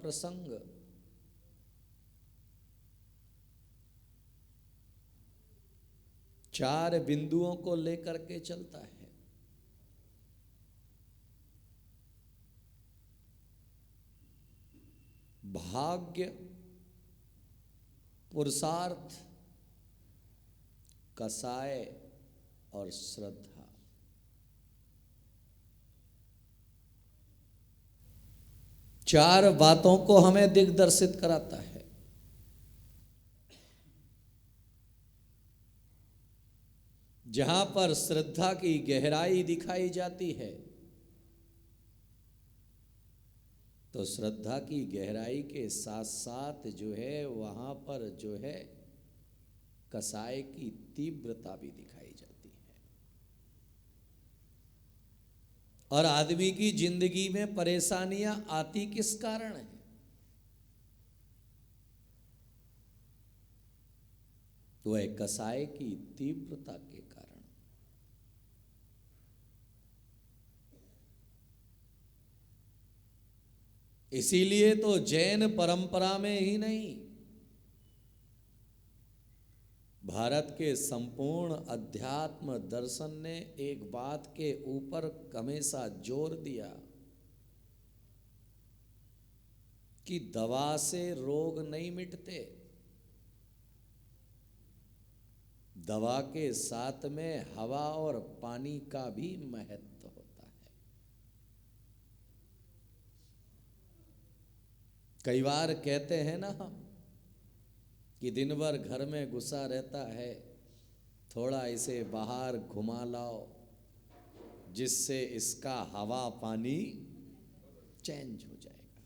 प्रसंग चार बिंदुओं को लेकर के चलता है। भाग्य, पुरुषार्थ, कसाय और श्रद्धा। चार बातों को हमें दिग्दर्शित कराता है। जहां पर श्रद्धा की गहराई दिखाई जाती है तो श्रद्धा की गहराई के साथ साथ जो है वहां पर जो है कसाय की तीव्रता भी दिखाई जाती है। और आदमी की जिंदगी में परेशानियां आती किस कारण है? तो वह कसाय की तीव्रता के कारण। इसीलिए तो जैन परंपरा में ही नहीं, भारत के संपूर्ण अध्यात्म दर्शन ने एक बात के ऊपर हमेशा जोर दिया कि दवा से रोग नहीं मिटते, दवा के साथ में हवा और पानी का भी महत्व होता है। कई बार कहते हैं ना हम कि दिन भर घर में घुसा रहता है, थोड़ा इसे बाहर घुमा लाओ जिससे इसका हवा पानी चेंज हो जाएगा।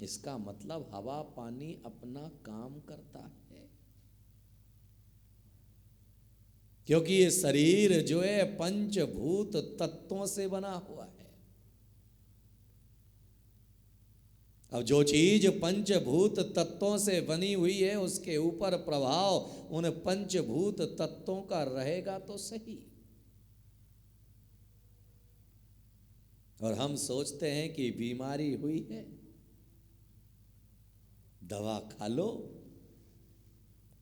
इसका मतलब हवा पानी अपना काम करता है, क्योंकि ये शरीर जो है पंचभूत तत्वों से बना हुआ है। अब जो चीज पंचभूत तत्वों से बनी हुई है उसके ऊपर प्रभाव उन पंचभूत तत्वों का रहेगा तो सही। और हम सोचते हैं कि बीमारी हुई है, दवा खा लो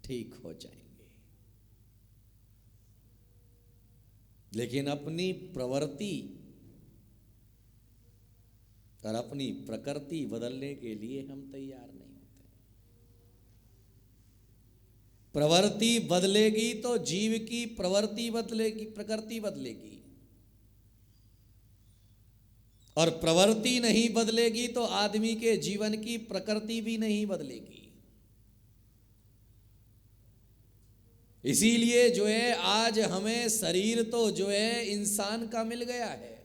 ठीक हो जाएंगे। लेकिन अपनी प्रवृत्ति और अपनी प्रकृति बदलने के लिए हम तैयार नहीं होते। प्रवृत्ति बदलेगी तो जीव की प्रवृत्ति बदलेगी, प्रकृति बदलेगी। और प्रवृत्ति नहीं बदलेगी तो आदमी के जीवन की प्रकृति भी नहीं बदलेगी। इसीलिए जो है आज हमें शरीर तो जो है इंसान का मिल गया है,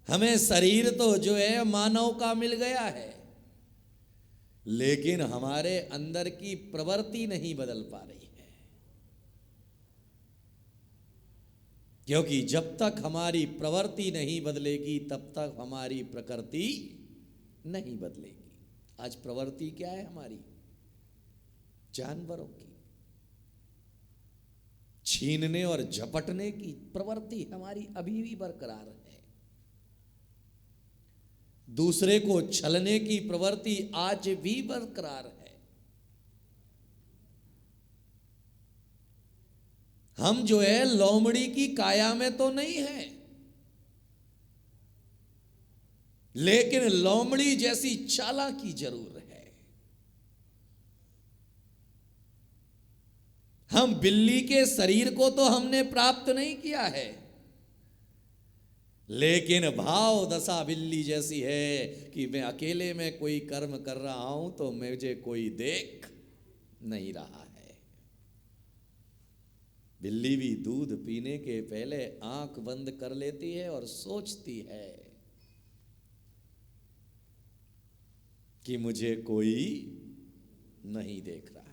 हमें शरीर तो जो है मानव का मिल गया है, लेकिन हमारे अंदर की प्रवृत्ति नहीं बदल पा रही है। क्योंकि जब तक हमारी प्रवृत्ति नहीं बदलेगी तब तक हमारी प्रकृति नहीं बदलेगी। आज प्रवृत्ति क्या है हमारी? जानवरों की छीनने और झपटने की प्रवृत्ति हमारी अभी भी बरकरार है। दूसरे को छलने की प्रवृत्ति आज भी बरकरार है। हम जो है लोमड़ी की काया में तो नहीं है, लेकिन लोमड़ी जैसी चालाकी जरूर है। हम बिल्ली के शरीर को तो हमने प्राप्त नहीं किया है, लेकिन भाव दशा बिल्ली जैसी है कि मैं अकेले में कोई कर्म कर रहा हूं तो मुझे कोई देख नहीं रहा है। बिल्ली भी दूध पीने के पहले आंख बंद कर लेती है और सोचती है कि मुझे कोई नहीं देख रहा है।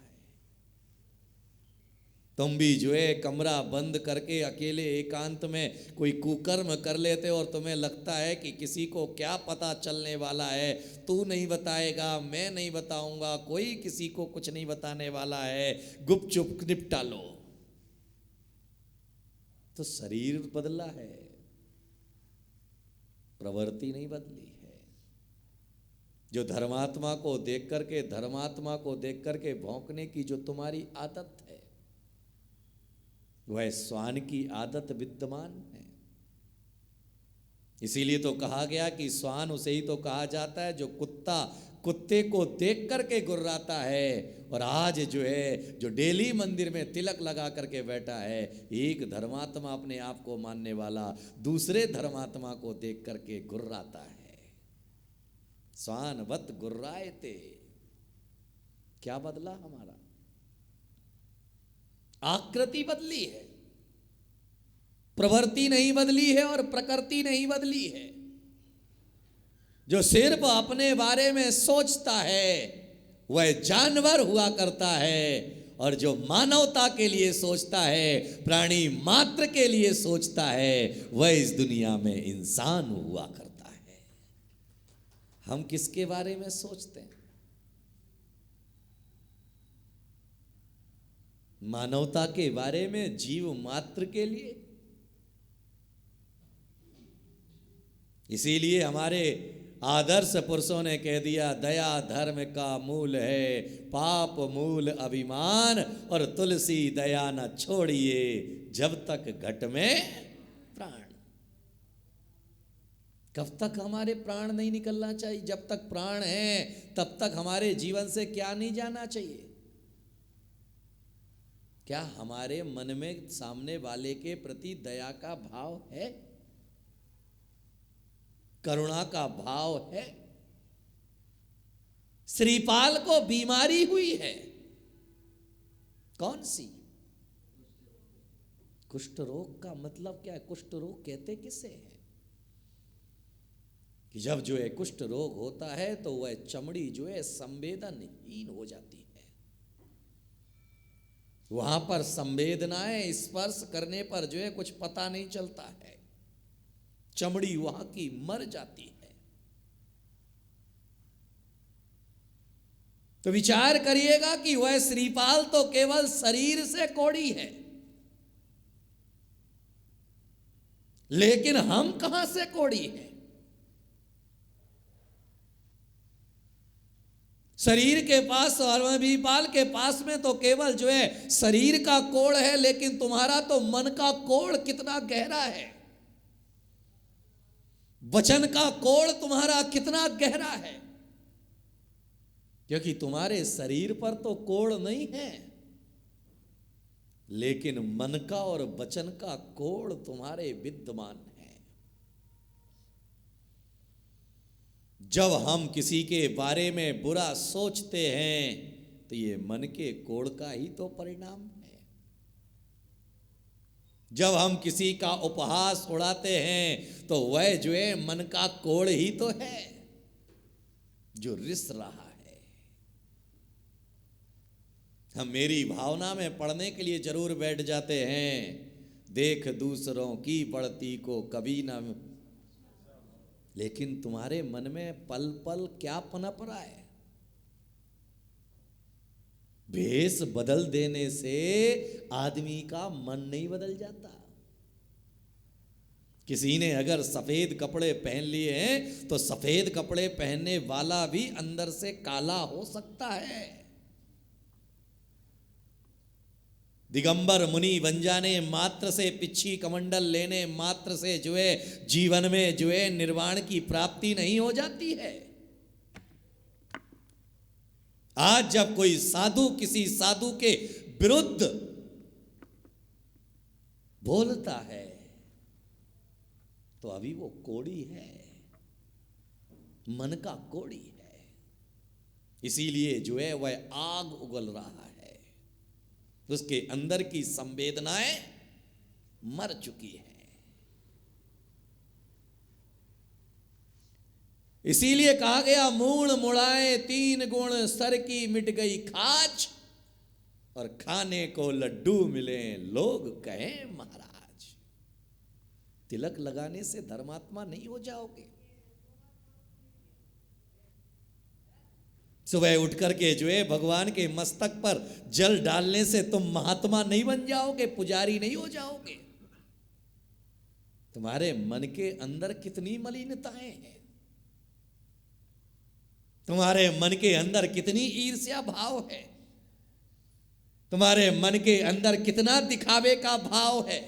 तुम भी जो है कमरा बंद करके अकेले एकांत में कोई कुकर्म कर लेते और तुम्हें लगता है कि किसी को क्या पता चलने वाला है, तू नहीं बताएगा, मैं नहीं बताऊंगा, कोई किसी को कुछ नहीं बताने वाला है, गुपचुप निपटा लो। तो शरीर बदला है, प्रवृत्ति नहीं बदली है। जो धर्मात्मा को देख करके भौंकने की जो तुम्हारी आदत है, वह श्वान की आदत विद्यमान है। इसीलिए तो कहा गया कि श्वान उसे ही तो कहा जाता है जो कुत्ते को देख करके गुर्राता है। और आज जो है, जो डेली मंदिर में तिलक लगा करके बैठा है, एक धर्मात्मा अपने आप को मानने वाला दूसरे धर्मात्मा को देख करके गुर्राता है। श्वानवत गुर्राएते। क्या बदला हमारा? आकृति बदली है, प्रवृत्ति नहीं बदली है और प्रकृति नहीं बदली है। जो सिर्फ अपने बारे में सोचता है वह जानवर हुआ करता है, और जो मानवता के लिए सोचता है, प्राणी मात्र के लिए सोचता है, वह इस दुनिया में इंसान हुआ करता है। हम किसके बारे में सोचते हैं? मानवता के बारे में, जीव मात्र के लिए। इसीलिए हमारे आदर्श पुरुषों ने कह दिया, दया धर्म का मूल है, पाप मूल अभिमान, और तुलसी दया न छोड़िए जब तक घट में प्राण। कब तक हमारे प्राण नहीं निकलना चाहिए? जब तक प्राण है तब तक हमारे जीवन से क्या नहीं जाना चाहिए? क्या हमारे मन में सामने वाले के प्रति दया का भाव है? करुणा का भाव है? श्रीपाल को बीमारी हुई है, कौन सी? कुष्ठ रोग। का मतलब क्या है? कुष्ठ रोग कहते किसे है? कि जब जो है कुष्ठ रोग होता है तो वह चमड़ी जो है संवेदनहीन हो जाती है। वहां पर संवेदनाएं स्पर्श करने पर जो है कुछ पता नहीं चलता है, चमड़ी वहां की मर जाती है। तो विचार करिएगा कि वह श्रीपाल तो केवल शरीर से कोड़ी है, लेकिन हम कहां से कोड़ी हैं? शरीर के पास और बीपाल के पास में तो केवल जो है शरीर का कोड़ है, लेकिन तुम्हारा तो मन का कोड़ कितना गहरा है, वचन का कोड़ तुम्हारा कितना गहरा है। क्योंकि तुम्हारे शरीर पर तो कोड़ नहीं है, लेकिन मन का और वचन का कोड़ तुम्हारे विद्यमान है। जब हम किसी के बारे में बुरा सोचते हैं तो ये मन के कोड़ का ही तो परिणाम है। जब हम किसी का उपहास उड़ाते हैं तो वह जो है मन का कोड़ ही तो है जो रिस रहा है। हम मेरी भावना में पढ़ने के लिए जरूर बैठ जाते हैं, देख दूसरों की बढ़ती को कभी ना, लेकिन तुम्हारे मन में पल पल क्या पनप रहा है? भेष बदल देने से आदमी का मन नहीं बदल जाता। किसी ने अगर सफेद कपड़े पहन लिए हैं तो सफेद कपड़े पहनने वाला भी अंदर से काला हो सकता है। दिगंबर मुनि बन जाने मात्र से, पिच्छी कमंडल लेने मात्र से जो है जीवन में जो है निर्वाण की प्राप्ति नहीं हो जाती है। आज जब कोई साधु किसी साधु के विरुद्ध बोलता है तो अभी वो कोड़ी है, मन का कोड़ी है। इसीलिए जो है वह आग उगल रहा है, उसके अंदर की संवेदनाएं मर चुकी है। इसीलिए कहा गया, मूण मुड़ाए तीन गुण, सर की मिट गई खाज, और खाने को लड्डू मिले लोग कहें महाराज। तिलक लगाने से धर्मात्मा नहीं हो जाओगे। सुबह उठ करके जो है भगवान के मस्तक पर जल डालने से तुम महात्मा नहीं बन जाओगे, पुजारी नहीं हो जाओगे। तुम्हारे मन के अंदर कितनी मलिनताएं हैं, तुम्हारे मन के अंदर कितनी ईर्ष्या भाव है, तुम्हारे मन के अंदर कितना दिखावे का भाव है,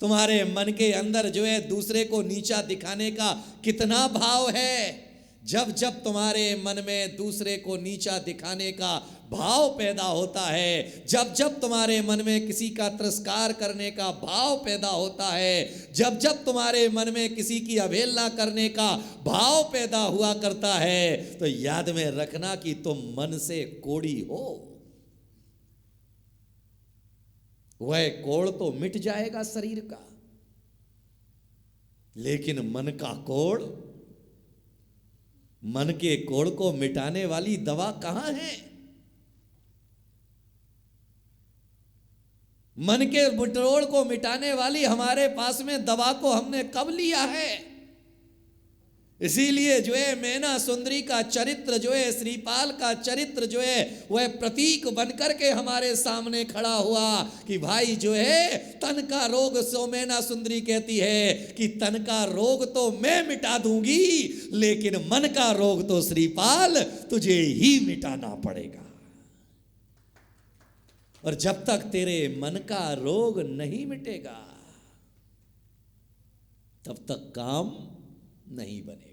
तुम्हारे मन के अंदर जो है दूसरे को नीचा दिखाने का कितना भाव है। जब जब तुम्हारे मन में दूसरे को नीचा दिखाने का भाव पैदा होता है, जब जब तुम्हारे मन में किसी का तिरस्कार करने का भाव पैदा होता है, जब जब तुम्हारे मन में किसी की अवहेलना करने का भाव पैदा हुआ करता है, तो याद में रखना कि तुम मन से कोढ़ी हो। वह कोढ़ तो मिट जाएगा शरीर का, लेकिन मन का कोढ़, मन के कोढ़ को मिटाने वाली दवा कहां है? मन के बुटरोड़ को मिटाने वाली हमारे पास में दवा को हमने कब लिया है? इसीलिए जो है मैना सुंदरी का चरित्र जो है, श्रीपाल का चरित्र जो है, वह प्रतीक बनकर के हमारे सामने खड़ा हुआ कि भाई जो है तन का रोग, सो मैना सुंदरी कहती है कि तन का रोग तो मैं मिटा दूंगी, लेकिन मन का रोग तो श्रीपाल तुझे ही मिटाना पड़ेगा। और जब तक तेरे मन का रोग नहीं मिटेगा तब तक काम नहीं बनेगा।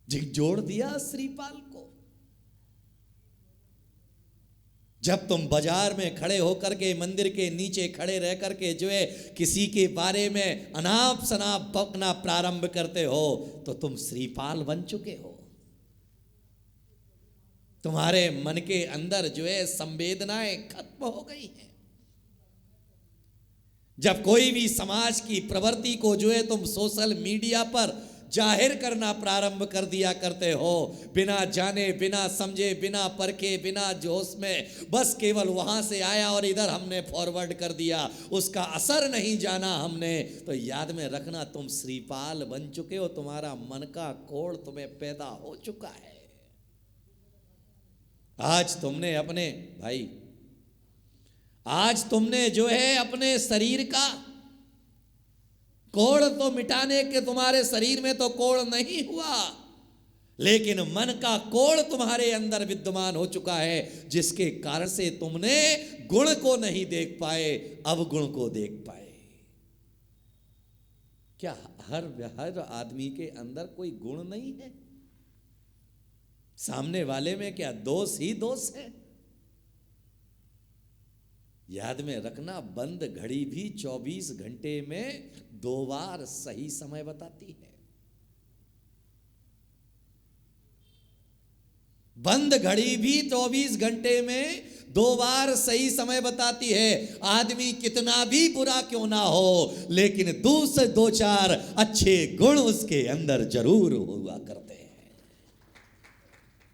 झिकझोर दिया श्रीपाल को। जब तुम बाजार में खड़े होकर के, मंदिर के नीचे खड़े रह करके जो है किसी के बारे में अनाप शनाप बकना प्रारंभ करते हो, तो तुम श्रीपाल बन चुके हो। तुम्हारे मन के अंदर जो है संवेदनाएं खत्म हो गई हैं। जब कोई भी समाज की प्रवृत्ति को जो है तुम सोशल मीडिया पर जाहिर करना प्रारंभ कर दिया करते हो, बिना जाने, बिना समझे, बिना परखे, बिना जोश में, बस केवल वहां से आया और इधर हमने फॉरवर्ड कर दिया, उसका असर नहीं जाना हमने, तो याद में रखना तुम श्रीपाल बन चुके हो। तुम्हारा मन का कोढ़ तुम्हें पैदा हो चुका है। आज तुमने अपने भाई, आज तुमने जो है अपने शरीर का कोढ़ तो मिटाने के, तुम्हारे शरीर में तो कोढ़ नहीं हुआ, लेकिन मन का कोढ़ तुम्हारे अंदर विद्यमान हो चुका है, जिसके कारण से तुमने गुण को नहीं देख पाए, अवगुण को देख पाए। क्या हर आदमी के अंदर कोई गुण नहीं है? सामने वाले में क्या दोष ही दोष है? याद में रखना, बंद घड़ी भी 24 घंटे में 2 बार सही समय बताती है। बंद घड़ी भी 24 घंटे में 2 बार सही समय बताती है। आदमी कितना भी बुरा क्यों ना हो, लेकिन 2 से 2-4 अच्छे गुण उसके अंदर जरूर हुआ करते हैं।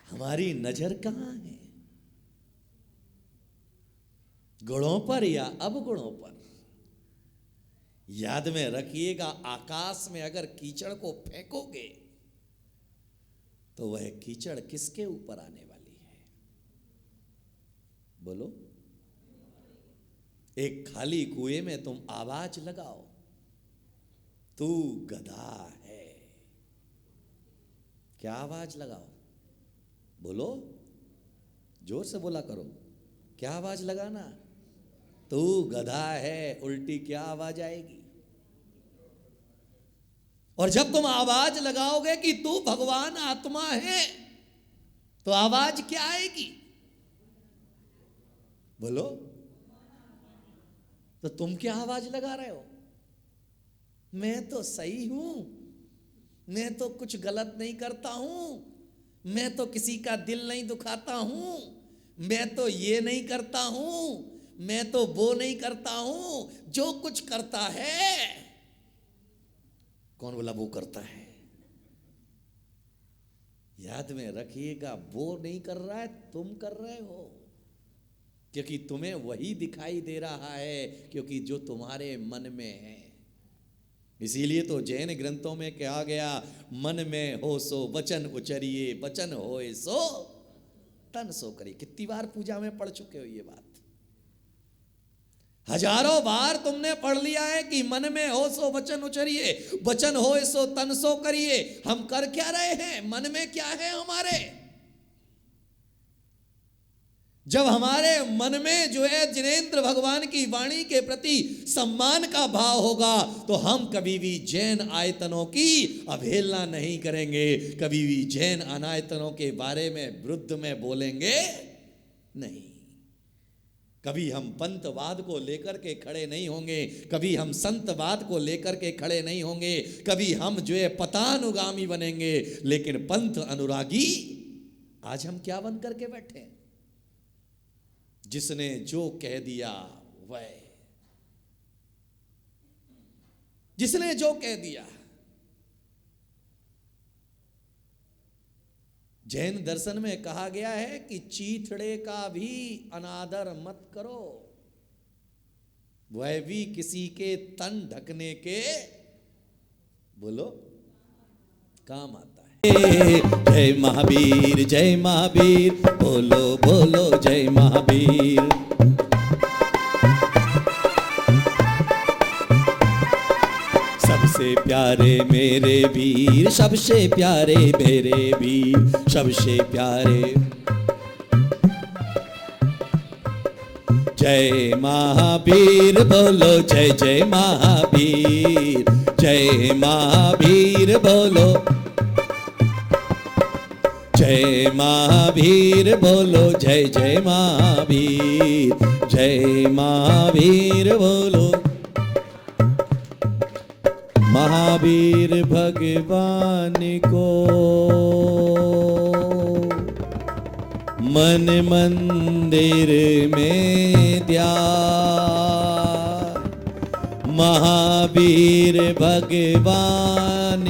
हमारी नजर कहां है? गुणों पर या अवगुणों पर? याद में रखिएगा, आकाश में अगर कीचड़ को फेंकोगे तो वह कीचड़ किसके ऊपर आने वाली है? बोलो। एक खाली कुएं में तुम आवाज लगाओ, तू गधा है, क्या आवाज लगाओ? बोलो, जोर से बोला करो, क्या आवाज लगाना? तू गधा है। उल्टी क्या आवाज आएगी? और जब तुम आवाज लगाओगे कि तू भगवान आत्मा है, तो आवाज क्या आएगी? बोलो। तो तुम क्या आवाज लगा रहे हो? मैं तो सही हूं, मैं तो कुछ गलत नहीं करता हूं, मैं तो किसी का दिल नहीं दुखाता हूं, मैं तो ये नहीं करता हूं, मैं तो वो नहीं करता हूं। जो कुछ करता है, कौन बोला वो करता है? याद में रखिएगा, वो नहीं कर रहा है, तुम कर रहे हो, क्योंकि तुम्हें वही दिखाई दे रहा है, क्योंकि जो तुम्हारे मन में है। इसीलिए तो जैन ग्रंथों में कहा गया, मन में हो सो वचन उचरिए, वचन होए सो तन सो करिए। कितनी बार पूजा में पढ़ चुके हो ये बात? हजारों बार तुमने पढ़ लिया है कि मन में हो सो वचन उचरिए, वचन हो सो तन सो करिए। हम कर क्या रहे हैं? मन में क्या है हमारे? जब हमारे मन में जो है जिनेंद्र भगवान की वाणी के प्रति सम्मान का भाव होगा तो हम कभी भी जैन आयतनों की अवहेलना नहीं करेंगे, कभी भी जैन अनायतनों के बारे में विरुद्ध में बोलेंगे नहीं। कभी हम पंथवाद को लेकर के खड़े नहीं होंगे, कभी हम संतवाद को लेकर के खड़े नहीं होंगे, कभी हम जो है पतानुगामी बनेंगे, लेकिन पंथ अनुरागी आज हम क्या बन करके बैठे हैं? जिसने जो कह दिया वह, जिसने जो कह दिया। जैन दर्शन में कहा गया है कि चीथड़े का भी अनादर मत करो, वह भी किसी के तन ढकने के बोलो काम आता है। जय महावीर जय महावीर, बोलो बोलो जय महावीर। सबसे प्यारे मेरे वीर, सबसे प्यारे मेरे वीर, सबसे प्यारे। जय महावीर बोलो जय जय महावीर, जय महावीर बोलो, जय महावीर बोलो जय जय महावीर, जय महावीर बोलो। महावीर भगवान को मन मंदिर में ध्यान, महावीर भगवान